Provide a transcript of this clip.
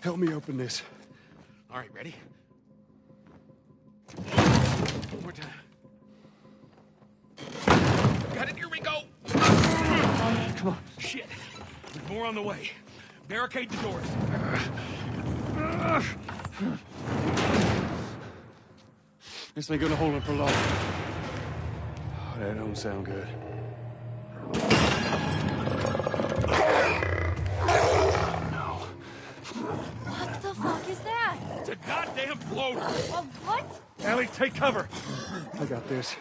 Help me open this. All right, ready? One more time. Got it, here we go! Come on. Shit. There's more on the way. Barricade the doors. This ain't gonna hold him for long. Oh, that don't sound good. What the fuck is that? It's a goddamn floater! What? Allie, take cover. I got this.